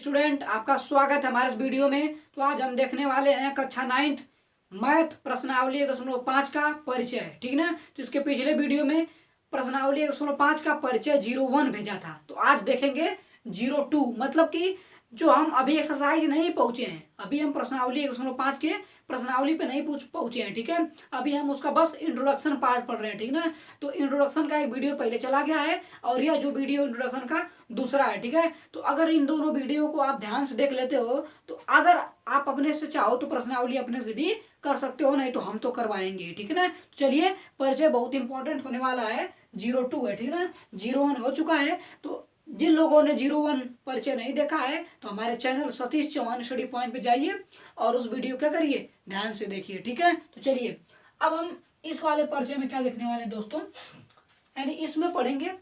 Student, आपका स्वागत है हमारे इस वीडियो में। तो आज हम देखने वाले हैं कक्षा 9th मैथ प्रश्नावली 1.5 का परिचय। ठीक ना। तो इसके पिछले वीडियो में प्रश्नावली 1.5 का परिचय 01 भेजा था। तो आज देखेंगे 02, मतलब कि जो हम अभी एक्सरसाइज नहीं पहुंचे हैं, अभी हम प्रश्नावली 1.5 के प्रश्नावली पे नहीं पहुंचे हैं। ठीक है, अभी हम उसका बस इंट्रोडक्शन पार्ट पढ़ रहे हैं। ठीक ना। तो इंट्रोडक्शन का एक वीडियो पहले चला गया है और यह जो वीडियो इंट्रोडक्शन का दूसरा है। ठीक है, तो अगर इन दोनों वीडियो को आप ध्यान से देख लेते हो तो अगर आप अपने से चाहो तो प्रश्नावली अपने से भी कर सकते हो, नहीं तो हम तो करवाएंगे। ठीक है ना। तो चलिए, परिचय बहुत इंपॉर्टेंट होने वाला है। 02 है, ठीक ना। 01 हो चुका है। तो जिन लोगों ने 01 परिचय नहीं देखा है तो हमारे channel Satish Chauhan study point पे जाइए और उस वीडियो क्या करिए, ध्यान से देखिए। ठीक है, तो चलिए अब हम इस वाले परिचय में क्या देखने वाले हैं दोस्तों, यानी इसमें पढ़ेंगे।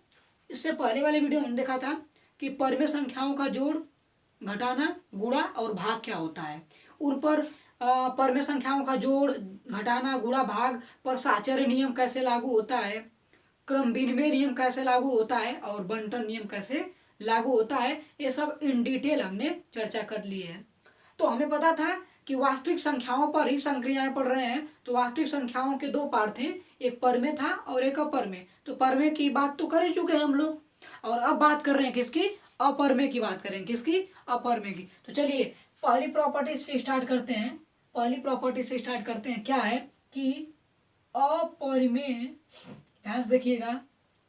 इससे पहले वाले वीडियो में देखा था कि परिमेय संख्याओं का जोड़, घटाना, गुणा और भाग क्या होता है। उन पर परिमेय संख्याओं का जोड़, घटाना, गुणा, भाग पर साचर्य नियम कैसे लागू होता है, क्रम विनिमय नियम कैसे लागू होता है और बंटन नियम कैसे लागू होता है, ये सब इन डिटेल हमने चर्चा कर ली है। तो हमें पता था कि वास्तविक संख्याओं पर ही संक्रियाएं पढ़ रहे हैं। तो वास्तविक संख्याओं के दो पार्ट थे, एक परमेय था और एक अपरमेय। तो परमेय की बात तो कर ही चुके हैं हम लोग, और अब बात कर रहे हैं किसकी, अपरमेय की बात करेंगे। किसकी, अपरमेय की। तो चलिए पहली प्रॉपर्टी से स्टार्ट करते हैं। पहली प्रॉपर्टी से स्टार्ट करते हैं। क्या है कि अपरमेय, ध्यान से देखिएगा,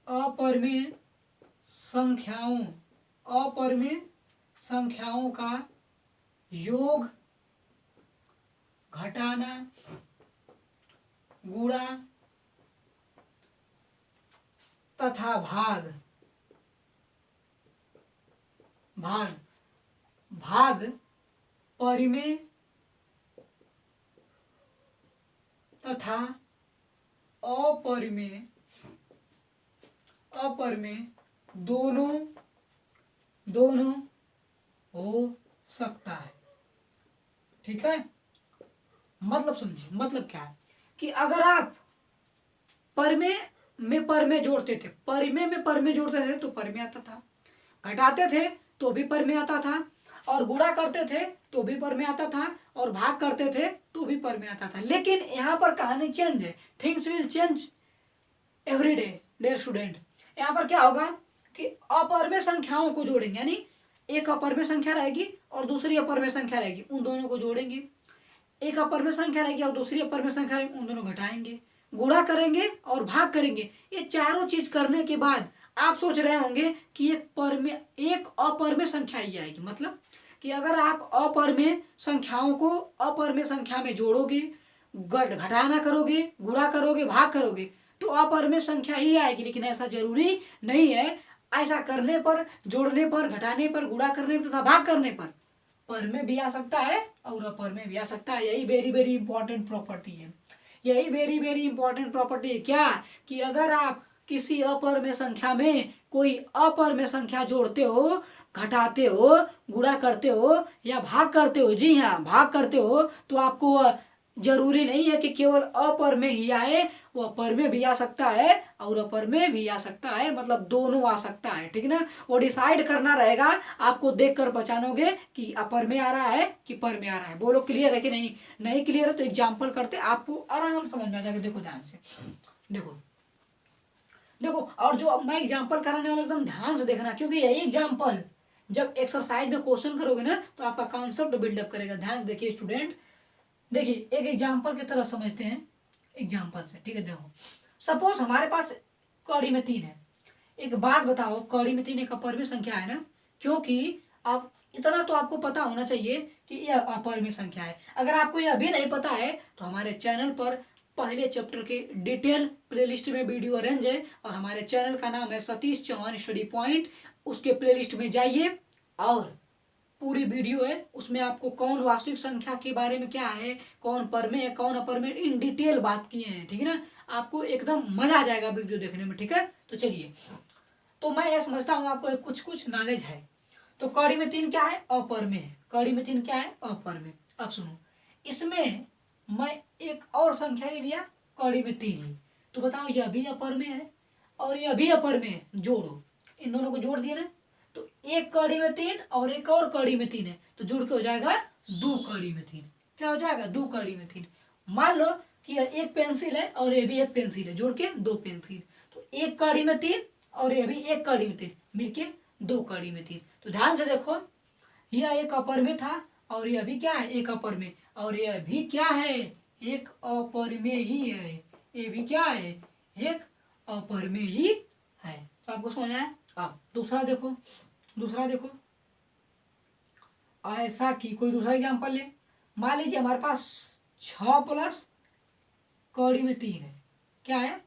अपरमेय संख्याओं, अपरमेय संख्याओं का योग, घटाना, गुणा तथा भाग, परिमेय तथा अपरिमेय दोनों हो सकता है। ठीक है, मतलब समझिए, मतलब क्या है कि अगर आप परिमेय में परिमेय जोड़ते थे, परिमेय में परिमेय जोड़ते थे तो परिमेय आता था, घटाते थे तो भी परिमेय आता था, और गुणा करते थे तो भी परिमेय आता था, और भाग करते थे तो भी परिमेय आता था। लेकिन यहाँ पर कहानी चेंज है। Things will change every day dear student. यहाँ पर क्या होगा कि अपरमेय संख्याओं को जोड़ेंगे, यानी एक अपरमेय संख्या रहेगी और दूसरी अपरमेय संख्या रहेगी, उन दोनों को जोड़ेंगे। एक अपरमेय संख्या रहेगी और दूसरी अपरमेय संख्या रहेगी, उन दोनों घटाएंगे, गुणा करेंगे और भाग करेंगे। ये चारों चीज करने के बाद आप सोच रहे होंगे कि एक अपरमेय संख्या ही आएगी। मतलब कि अगर आप अपरमेय संख्याओं को अपरमेय संख्या में जोड़ोगे, घटाना करोगे, गुणा करोगे, भाग करोगे तो अपरमेय संख्या ही आएगी। लेकिन ऐसा जरूरी नहीं है। ऐसा करने पर, जोड़ने पर, घटाने पर, गुणा करने पर तथा भाग करने पर परमेय भी आ सकता है और अपरमेय भी आ सकता है। यही वेरी वेरी इंपॉर्टेंट प्रॉपर्टी है। यही वेरी वेरी इंपॉर्टेंट प्रॉपर्टी है। क्या कि अगर आप किसी अपरमेय संख्या में कोई अपरमेय संख्या जोड़ते हो, घटाते हो, गुणा करते हो या भाग करते हो, जी हाँ भाग करते हो, तो आपको जरूरी नहीं है कि केवल अपरमेय ही आए, वो अपरमेय भी आ सकता है और अपरमेय भी आ सकता है, मतलब दोनों आ सकता है। ठीक ना। वो डिसाइड करना रहेगा, आपको देखकर पहचानोगे कि अपरमेय आ रहा है कि परमेय आ रहा है। बोलो क्लियर है कि नहीं। नहीं क्लियर है तो एग्जाम्पल करते आपको आराम समझ में आ जाएगा। देखो ध्यान से, देखो देखो, और जो मैं एग्जाम्पल कराने वाला एकदम ध्यान से देखना, क्योंकि यही एग्जाम्पल जब एक्सरसाइज में क्वेश्चन करोगे ना तो आपका कॉन्सेप्ट बिल्डअप करेगा। ध्यान देखिए स्टूडेंट, देखिए एक एग्जाम्पल की तरह समझते हैं एग्जाम्पल से। ठीक है, देखो सपोज हमारे पास कड़ी में 3 है। एक बात बताओ, कड़ी में 3 एक अपरमेय संख्या है ना, क्योंकि आप इतना तो आपको पता होना चाहिए कि यह अपरमेय संख्या है। अगर आपको यह भी नहीं पता है तो हमारे चैनल पर पहले चैप्टर के डिटेल प्लेलिस्ट में वीडियो अरेंज है, और हमारे चैनल का नाम है सतीश चौहान स्टडी पॉइंट। उसके प्लेलिस्ट में जाइए और पूरी वीडियो है, उसमें आपको कौन वास्तविक संख्या के बारे में क्या है, कौन परमेय है, कौन अपरमेय, इन डिटेल बात किए हैं। ठीक है ना, आपको एकदम मजा आ जाएगा वीडियो देखने में। ठीक है, तो चलिए, तो मैं यह समझता हूँ आपको कुछ कुछ नॉलेज है। तो कड़ी में 3 क्या है, अपरमेय है। कड़ी में 3 क्या है, अपरमेय। अब सुनो, इसमें मैं एक और संख्या ले लिया, कड़ी में 3 ही। तो बताओ यह भी अपरमेय है और यह भी अपरमेय है, जोड़ो, इन दोनों को जोड़ दिया ना, तो एक कड़ी में 3 और एक और कड़ी में 3 है, तो जुड़ के हो जाएगा 2 कड़ी में 3। क्या हो जाएगा? 2 कड़ी में 3। मान लो कि एक पेंसिल है और ये भी एक पेंसिल है, जोड़ के 2 पेंसिल, तो एक कड़ी में 3 और ये भी एक कड़ी में 3, मिलके 2 कड़ी में 3। तो ध्यान से देखो, यह एक अपर में था और यह भी क्या है? एक अपर में, और यह भी क्या है? एक अपर में ही है। ये भी क्या है? एक अपर में ही है। तो आपको समझ आया? अब दूसरा देखो, दूसरा देखो, ऐसा कि कोई दूसरा एग्जांपल ले। मान लीजिए हमारे पास 6 प्लस कड़ी में 3 है। क्या है?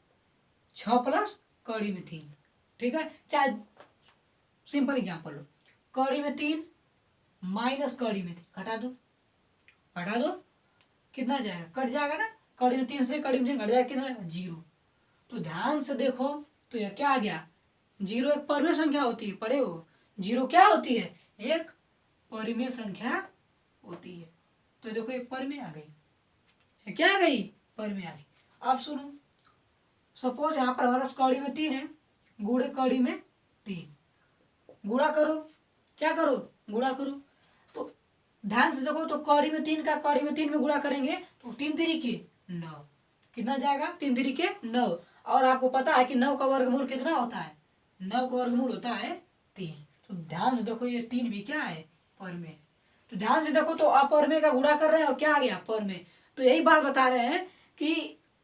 6 प्लस कड़ी में 3। ठीक है, चाहे सिंपल एग्जांपल लो, कड़ी में 3 माइनस कड़ी में 3, घटा दो, घटा दो, कितना जाएगा? कट जाएगा ना, कड़ी में 3 से कड़ी में 3 घट जाएगा, कितना जाएगा? 0। तो ध्यान से देखो, तो यह क्या आ गया? 0 एक परमेय संख्या होती है, पढ़े हो? 0 क्या होती है? एक परमेय संख्या होती है। तो देखो एक परमेय आ गई, ये क्या आ गई? परमेय आ गई। अब सुनो, सपोज यहाँ पर हमारा कड़ी में 3 है, गुणे कड़ी में 3, गुणा करो, क्या करो? गुणा करो। तो ध्यान से देखो, तो कड़ी में 3 का कड़ी में 3 में गुणा करेंगे तो 3 तिरिके 9, कितना जाएगा? 3 तिरिके 9। और आपको पता है कि 9 का वर्गमूल कितना होता है? 9 का वर्गमूल होता है 3। तो ध्यान से देखो, ये 3 भी क्या है? परमेय। तो ध्यान से देखो, तो अपरमेय का गुणा कर रहे हैं और क्या आ गया? परमेय। तो यही बात बता रहे हैं कि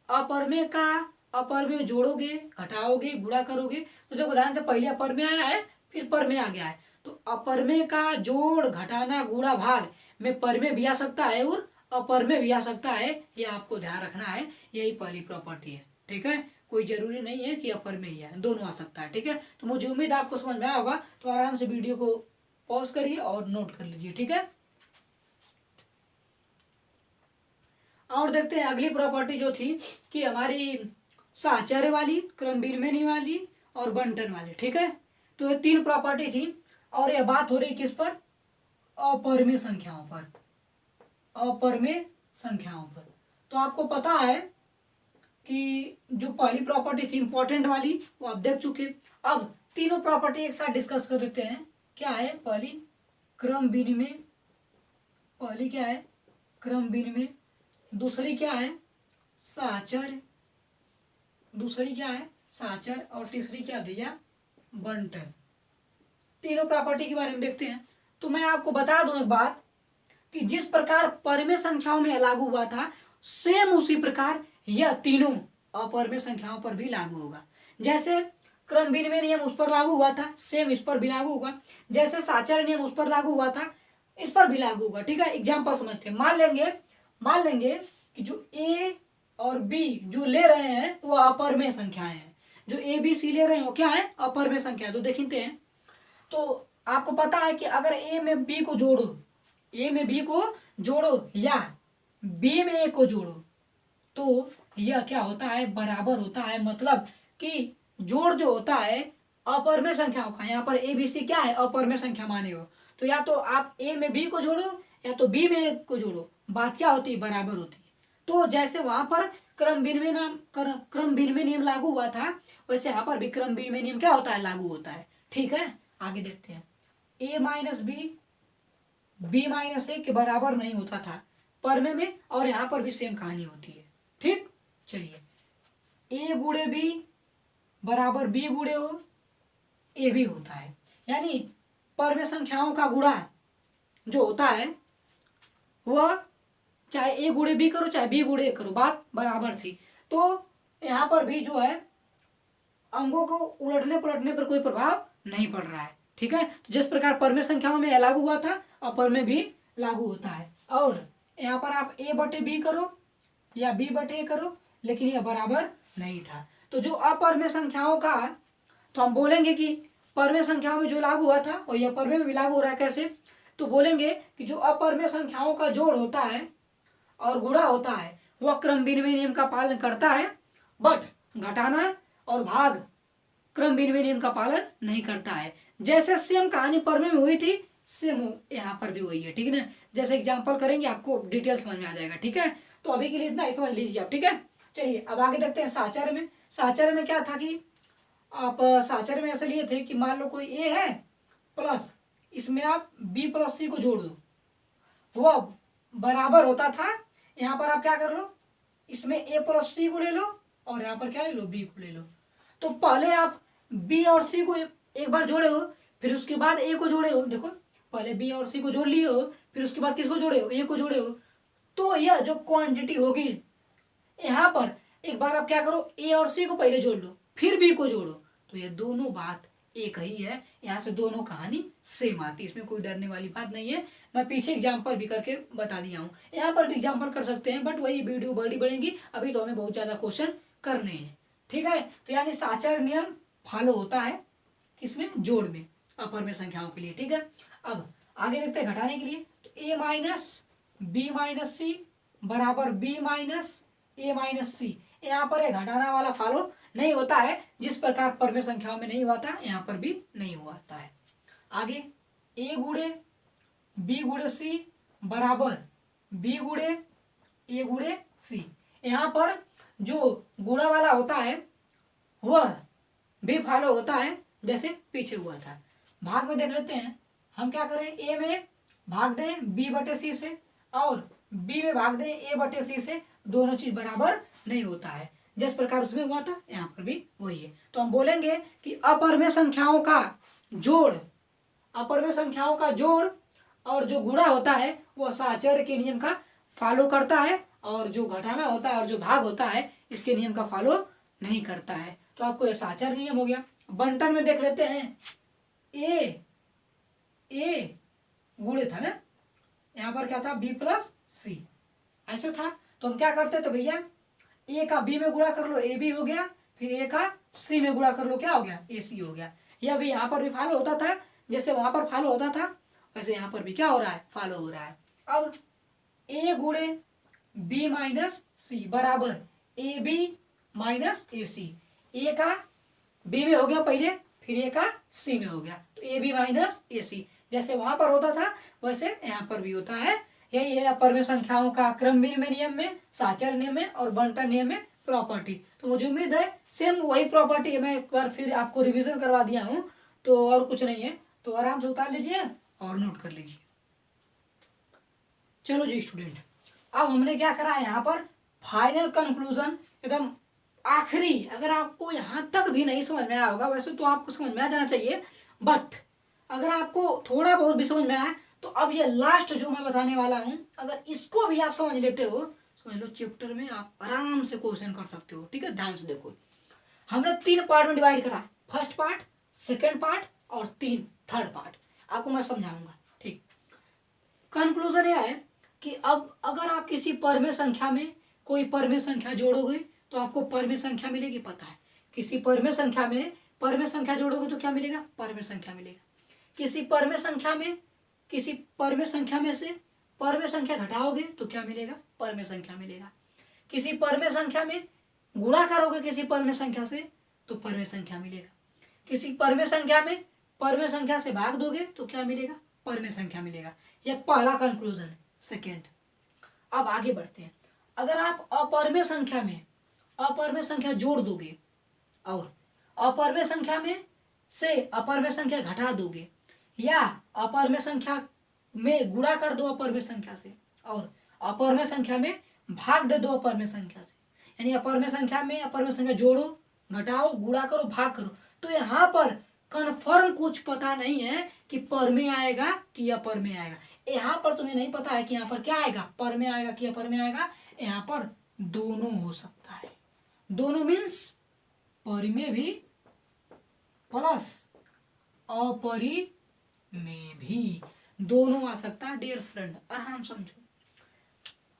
अपरमेय का अपरमेय जोड़ोगे, घटाओगे, गुणा करोगे, तो देखो ध्यान से, पहले अपरमेय आया है, फिर परमेय आ गया है। तो अपरमेय का जोड़, घटाना, गुणा, भाग में परमेय भी आ सकता है और अपरमेय भी आ सकता है। ये आपको ध्यान रखना है, यही पहली प्रॉपर्टी है। ठीक है, कोई जरूरी नहीं है कि अपरमेय ही है, दोनों आ सकता है। ठीक है, तो मुझे उम्मीद आपको समझ में आया होगा। तो आराम से वीडियो को पॉज करिए और नोट कर लीजिए। ठीक है, और देखते हैं अगली प्रॉपर्टी जो थी कि हमारी साहचर्य वाली, क्रम विनिमय वाली और बंटन वाली। ठीक है, तो ये 3 प्रॉपर्टी थी और यह बात हो रही किस पर? अपरमेय संख्याओं पर, अपरमेय संख्याओं पर। तो आपको पता है कि जो पहली प्रॉपर्टी थी इंपॉर्टेंट वाली, वो आप देख चुके। अब तीनों प्रॉपर्टी एक साथ डिस्कस कर लेते हैं। क्या है? पहली क्रम विनिमय, पहली क्या है? क्रम विनिमय। दूसरी क्या है? साहचर्य, दूसरी क्या है? साहचर्य। और तीसरी क्या भैया? बंटन। तीनों प्रॉपर्टी के बारे में देखते हैं। तो मैं आपको बता दूं एक बात, कि जिस प्रकार परमेय संख्याओं में लागू हुआ था, सेम उसी प्रकार यह तीनों अपरमेय संख्याओं पर भी लागू होगा। जैसे क्रम विनिमय नियम उस पर लागू हुआ था, सेम इस पर भी लागू होगा। जैसे साहचर्य नियम उस पर लागू हुआ था, इस पर भी लागू होगा। ठीक है, एग्जाम्पल समझते हैं। मान लेंगे कि जो ए और बी जो ले रहे हैं वो अपरमेय संख्याएं हैं। जो ए बी सी ले रहे हैं वो क्या है? अपरमेय संख्या। तो देखते हैं, तो आपको पता है कि अगर ए में बी को जोड़ो, ए में बी को जोड़ो या बी में ए को जोड़ो, तो यह क्या होता है? बराबर होता है। मतलब कि जोड़ जो होता है अपरमेय संख्याओं का, यहाँ पर ए बी सी क्या है? अपरमेय संख्या माने हो। तो या तो आप ए में बी को जोड़ो या तो बी में ए को जोड़ो, बात क्या होती है? बराबर होती है। तो जैसे वहां पर क्रम विनिमय नियम लागू हुआ था, वैसे यहाँ पर भी क्रम विनिमय नियम क्या होता है? लागू होता है। ठीक है, आगे देखते हैं। ए माइनस बी माइनस ए के बराबर नहीं होता था परमेय में, और यहाँ पर भी सेम कहानी होती है। ठीक, चलिए, ए गुणे बी बराबर बी गुणे ओ, ए भी होता है। यानी परमेय संख्याओं का गुणा जो होता है वह चाहे ए गुणे बी करो चाहे बी गुणे ए करो, बात बराबर थी। तो यहाँ पर भी जो है अंगों को उलटने पलटने पर कोई प्रभाव नहीं पड़ रहा है। ठीक है, तो जिस प्रकार परमेय संख्याओं में लागू हुआ था, अपरमेय भी लागू होता है। और यहाँ पर आप ए बटे बी करो या बी बटे ए करो, लेकिन यह बराबर नहीं था। तो जो अपरमेय संख्याओं का, तो हम बोलेंगे कि परमेय संख्याओं में जो लागू हुआ था और यह परमेय में भी लागू हो रहा है। कैसे? तो बोलेंगे कि जो अपरमेय संख्याओं का जोड़ होता है और गुणा होता है वह क्रम विनिमय नियम का पालन करता है, बट घटाना और भाग क्रम विनिमय नियम का पालन नहीं करता है। जैसे सेम कहानी परमेय में हुई थी, सेम यहाँ पर भी वही है। ठीक है ना, जैसे एग्जाम्पल करेंगे आपको डिटेल समझ में आ जाएगा। ठीक है, तो अभी के लिए इतना ही समझ लीजिए आप। ठीक है, चलिए अब आगे देखते हैं साहचर्य में। साहचर्य में क्या था कि आप साहचर्य में ऐसे लिए थे कि मान लो कोई ए है प्लस इसमें आप बी प्लस सी को जोड़ दो, वो बराबर होता था। यहाँ पर आप क्या कर लो, इसमें ए प्लस सी को ले लो और यहाँ पर क्या ले लो, बी को ले लो। तो पहले आप बी और सी को एक बार जोड़े हो, फिर उसके बाद ए को जोड़े हो। देखो पहले बी और सी को जोड़ लिए हो, फिर उसके बाद किसको जोड़े हो, ए को जोड़े हो। तो यह जो क्वांटिटी होगी यहाँ पर एक बार आप क्या करो, ए और सी को पहले जोड़ लो फिर बी को जोड़ो, तो ये दोनों बात एक ही है। यहाँ से दोनों कहानी सेम आती है, इसमें कोई डरने वाली बात नहीं है। मैं पीछे एग्जाम्पल भी करके बता दिया हूँ, यहाँ पर भी एग्जाम्पल कर सकते हैं, बट वही वीडियो बड़ी बढ़ेगी। अभी तो हमें बहुत ज़्यादा क्वेश्चन करने हैं, ठीक है। तो यानी साचर नियम फॉलो होता है किसमें, जोड़ में, अपर में संख्याओं के लिए, ठीक है। अब आगे देखते हैं घटाने के लिए। तो ए माइनस बी माइनस सी बराबर बी माइनस ए माइनस सी। यहाँ पर ये घटाना वाला फॉलो नहीं होता है, जिस प्रकार पर में संख्याओं में नहीं हुआ था यहाँ पर भी नहीं हुआ है। आगे ए गुणे बी गुणे सी बराबर बी गुणे ए गुणे सी। यहाँ पर जो गुणा वाला होता है वह भी फॉलो होता है जैसे पीछे हुआ था। भाग में देख लेते हैं, हम क्या करें, ए में भाग दें बी बटे सी से और बी में भाग दें ए बटे सी से, दोनों चीज बराबर नहीं होता है। जिस प्रकार उसमें हुआ था यहाँ पर भी वही है। तो हम बोलेंगे कि अपर में संख्याओं का जोड़, अपर में संख्याओं का जोड़ और जो गुणा होता है वो साहचर्य के नियम का फॉलो करता है, और जो घटाना होता है और जो भाग होता है इसके नियम का फॉलो नहीं करता है। तो आपको यह साहचर्य नियम हो गया। बंटन में देख लेते हैं, ए गुणे था ना, यहाँ पर क्या था, बी प्लस सी ऐसे था। तो हम क्या करते तो भैया ए का बी में गुणा कर लो, ए बी हो गया, फिर ए का सी में गुणा कर लो, क्या हो गया, ए सी हो गया। यह भी यहाँ पर भी फॉलो होता था, जैसे वहां पर फॉलो होता था वैसे यहाँ पर भी क्या हो रहा है, फॉलो हो रहा है। अब ए गुणे बी माइनस सी बराबर ए बी माइनस ए सी। ए का बी में हो गया पहले, फिर ए का सी में हो गया, तो ए बी माइनस ए सी। जैसे वहां पर होता था वैसे यहाँ पर भी होता है। यही है अपर में संख्याओं का क्रम विनिमय नियम में, साचर नियम में और बंटन नियम में प्रॉपर्टी। तो मुझे उम्मीद है सेम वही प्रॉपर्टी है, मैं एक बार फिर आपको रिवीजन करवा दिया हूँ, तो और कुछ नहीं है। तो आराम से उतार लीजिए और नोट कर लीजिए। चलो जी स्टूडेंट, अब हमने क्या करा है यहाँ पर फाइनल कंक्लूजन, एकदम आखिरी। अगर आपको यहाँ तक भी नहीं समझ में आया होगा, वैसे तो आपको समझ में आ जाना चाहिए, बट अगर आपको थोड़ा बहुत भी समझ में आया तो अब ये लास्ट जो मैं बताने वाला हूँ, अगर इसको भी आप समझ लेते हो, समझ लो चैप्टर में आप आराम से क्वेश्चन कर सकते हो, ठीक है। ध्यान से देखो, हमने 3 पार्ट में डिवाइड करा, फर्स्ट पार्ट, सेकेंड पार्ट और थर्ड पार्ट। आपको मैं समझाऊंगा, ठीक। कंक्लूजन यह है कि अब अगर आप किसी परमेय संख्या में कोई परमेय संख्या जोड़ोगे तो आपको परमेय संख्या मिलेगी, पता है। किसी परमेय संख्या में परमेय संख्या जोड़ोगे तो क्या मिलेगा, परमेय संख्या मिलेगा। किसी परमेय संख्या में से परमेय संख्या घटाओगे तो क्या मिलेगा, परमेय संख्या मिलेगा। किसी परमेय संख्या में गुणा करोगे किसी परमेय संख्या से तो परमेय संख्या मिलेगा। किसी परमेय संख्या में परमेय संख्या से भाग दोगे तो क्या मिलेगा, परमेय संख्या मिलेगा। यह पहला कंक्लूजन है। सेकेंड, अब आगे बढ़ते हैं। अगर आप अपरमेय संख्या में अपरमेय संख्या जोड़ दोगे और अपरमेय संख्या में से अपरमेय संख्या घटा दोगे, या अपरमेय संख्या में गुणा कर दो अपरमेय संख्या से और अपरमेय संख्या में भाग दे दो अपरमेय संख्या से, यानी अपरमेय संख्या में अपरमेय संख्या जोड़ो, घटाओ, गुणा करो, भाग करो, तो यहाँ पर कन्फर्म कुछ पता नहीं है कि परमेय आएगा कि अपरमेय आएगा। यहाँ पर तुम्हें नहीं पता है कि यहाँ पर क्या आएगा, परमेय आएगा कि अपरमेय आएगा। यहाँ पर दोनों हो सकता है। दोनों मीन्स परिमेय भी प्लस अपरिमेय भी, दोनों आ सकता है। डियर फ्रेंड, आराम समझो।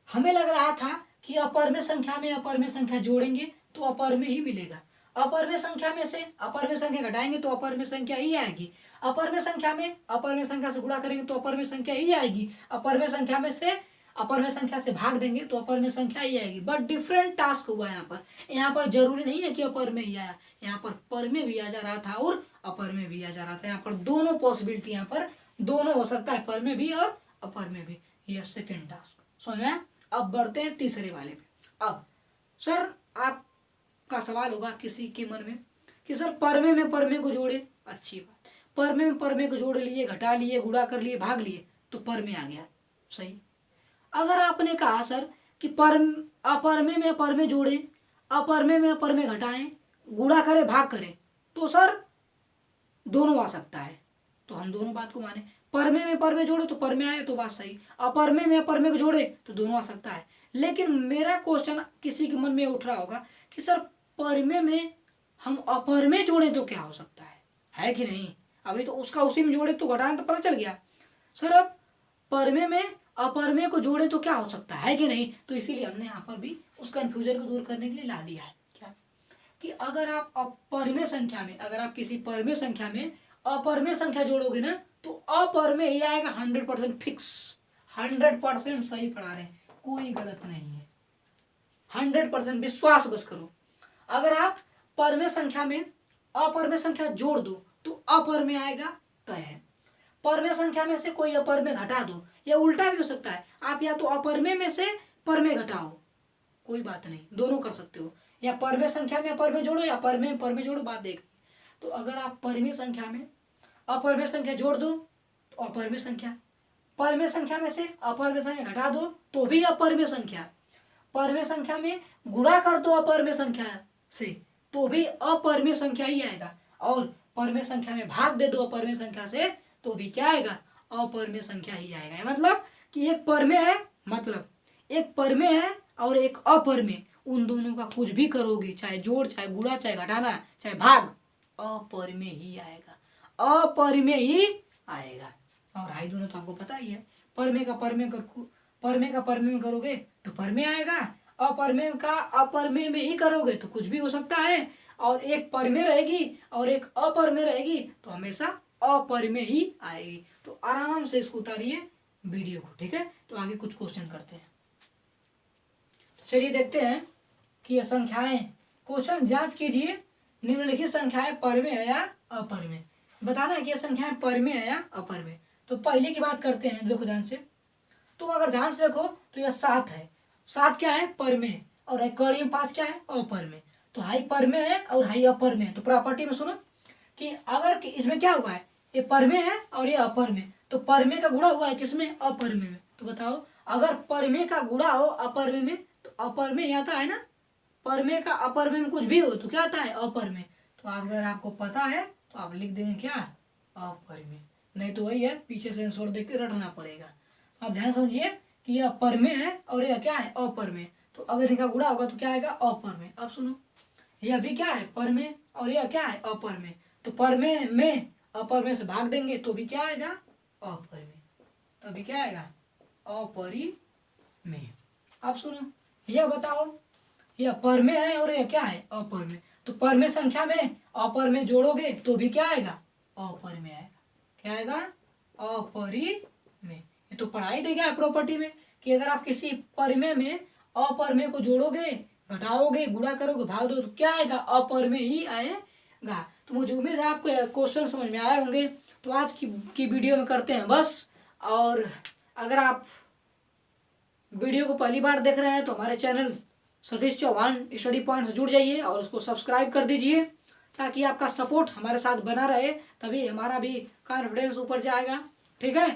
हमें लग रहा था कि अपरमेय संख्या में अपरमेय संख्या जोड़ेंगे तो अपरमेय ही मिलेगा, अपरमेय संख्या में से अपरमेय संख्या घटाएंगे तो अपरमेय संख्या ही आएगी, अपरमेय संख्या में अपरमेय संख्या से गुणा करेंगे तो अपरमेय संख्या ही आएगी, अपरमेय संख्या में से अपरमेय संख्या से भाग देंगे तो अपरमेय संख्या ही आएगी। बट डिफरेंट टास्क हुआ यहाँ पर। यहाँ पर जरूरी नहीं है कि अपरमेय ही आया, यहाँ पर परमेय भी आ जा रहा था और अपरमेय भी आ जा रहा था। यहाँ पर दोनों पॉसिबिलिटी, यहाँ पर दोनों हो सकता है, परमेय भी और अपरमेय भी। यह सेकेंड टास्क समझ में। अब बढ़ते हैं तीसरे वाले पे। अब सर आपका सवाल होगा किसी के मन में कि सर परमेय में परमेय को जोड़े, अच्छी बात। परमे में परमे को जोड़ लिए, घटा लिए, गुणा कर लिए, भाग लिए, तो परमे आ गया। सही। अगर आपने कहा सर कि अपरमे में परमे जोड़े, अपरमे में परमे घटाएं, गुणा करें, भाग करें, तो सर दोनों आ सकता है। तो हम दोनों बात को माने, परमे में परमे जोड़े तो परमे आए तो बात सही, अपरमे में परमे को जोड़े तो दोनों आ सकता है। लेकिन मेरा क्वेश्चन किसी के मन में उठ रहा होगा कि सर परमे में हम अपरमे जोड़े तो क्या हो सकता है कि नहीं? अभी तो उसका उसी में जोड़े तो घटाना तो पता चल गया। सर अब परमे में अपरमे को जोड़े तो क्या हो सकता है कि नहीं? तो इसीलिए हमने यहाँ पर भी उस कंफ्यूजन को दूर करने के लिए ला दिया है क्या, कि अगर आप अपरमेय संख्या में, अगर आप किसी परमेय संख्या में अपरमेय संख्या जोड़ोगे ना, तो अपरमेय ही आएगा 100% फिक्स। 100% सही पढ़ा रहे हैं, कोई गलत नहीं है। 100% विश्वास बस करो। अगर आप परमेय संख्या में अपरमेय संख्या जोड़ दो तो अपरमेय आएगा, तय है। परमेय संख्या में से कोई अपरमेय घटा दो, या उल्टा भी हो सकता है, आप या तो अपरमेय में से परमेय घटाओ, कोई बात नहीं, दोनों कर सकते हो। या परमेय संख्या में अपरमेय जोड़ो या परमेय में परमेय जोड़ो, बात देख। तो अगर आप परमेय संख्या में अपरमेय संख्या जोड़ दो तो अपरमेय संख्या, परमेय संख्या में से अपरमेय संख्या घटा दो तो भी अपरमेय संख्या, परमेय संख्या में गुणा कर दो अपरमेय संख्या से तो भी अपरमेय संख्या ही आएगा, और परमेय संख्या में भाग दे दो अपरमेय संख्या से तो भी क्या आएगा? अपरमेय संख्या ही आएगा। मतलब कि एक परमेय है, मतलब एक परमेय है और एक अपरमेय, उन दोनों का कुछ भी करोगे, चाहे जोड़, चाहे गुणा, चाहे घटाना, चाहे भाग, अपरमेय ही आएगा, अपरमेय ही आएगा। और हाई दोनों तो आपको पता ही है, परमेय का परमेय में करोगे तो परमेय आएगा, अपरमेय का अपरमेय में ही करोगे तो कुछ भी हो सकता है, और एक परमेय रहेगी और एक अपरमेय रहेगी तो हमेशा अपरमेय ही आएगी। तो आराम से इसको उतारिए वीडियो को, ठीक है? तो आगे कुछ क्वेश्चन करते हैं। तो चलिए देखते हैं कि ये संख्याएं, क्वेश्चन जांच कीजिए, निम्नलिखित संख्याएं परमेय है या अपरमेय, बताना है कि ये संख्याएं परमेय है या अपरमेय। तो पहले की बात करते हैं, देखो ध्यान से। तो अगर ध्यान से देखो तो यह 7 है, 7 क्या है? परमेय, और कड़ी में 5 क्या है? अपरमेय। तो हाई परमेय है और हाई अपरमेय। तो प्रॉपर्टी में सुनो कि अगर इसमें क्या हुआ है, ये परमेय है और ये अपरमेय, तो परमेय का गुणा हुआ है किसमें? अपरमेय में। तो बताओ, अगर परमेय का गुणा हो अपरमेय में तो अपरमेय आता है ना, परमेय का अपरमेय में कुछ भी हो तो क्या आता है? अपरमेय। तो अगर आपको पता है तो आप लिख देंगे क्या? अपरमेय। नहीं तो वही है, पीछे से आंसर देख के रटना पड़ेगा। आप ध्यान समझिए कि यह परमेय है और यह क्या है? अपरमेय। तो अगर इनका गुणा होगा तो क्या आएगा? अपरमेय। अब सुनो, यह भी क्या है? परमेय, और यह क्या है? अपरमेय। तो परमेय में अपरमेय से भाग देंगे तो भी क्या आएगा? अपरमेय। तभी क्या आएगा? अपरिमेय। अब सुनो, यह बताओ, यह परमेय है और यह क्या है? अपरमेय। तो परमेय संख्या में अपरमेय जोड़ोगे तो भी क्या आएगा? अपरमेय आएगा। क्या आएगा? अपरिमेय। ये तो पढ़ाई दे गया प्रॉपर्टी में कि अगर आप किसी परमेय में अपरमेय को जोड़ोगे, घटाओगे, गुणा करोगे, भाग दो तो क्या आएगा? अपरमेय ही आएगा। तो मुझे उम्मीद है आपको क्वेश्चन समझ में आए होंगे। तो आज की वीडियो में करते हैं बस। और अगर आप वीडियो को पहली बार देख रहे हैं तो हमारे channel Satish Chauhan study point से जुड़ जाइए और उसको सब्सक्राइब कर दीजिए, ताकि आपका सपोर्ट हमारे साथ बना रहे, तभी हमारा भी कॉन्फिडेंस ऊपर जाएगा, ठीक है?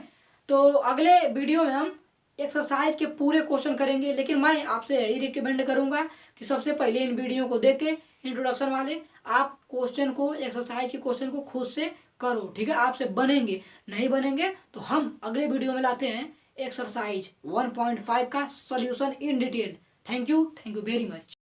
तो अगले वीडियो में हम एक्सरसाइज के पूरे क्वेश्चन करेंगे, लेकिन मैं आपसे यही रिकमेंड करूंगा कि सबसे पहले इन वीडियो को देख के, इंट्रोडक्शन वाले, आप क्वेश्चन को, एक्सरसाइज के क्वेश्चन को खुद से करो, ठीक है? आपसे बनेंगे, नहीं बनेंगे तो हम अगले वीडियो में लाते हैं एक्सरसाइज 1.5 का solution in detail. Thank you very much.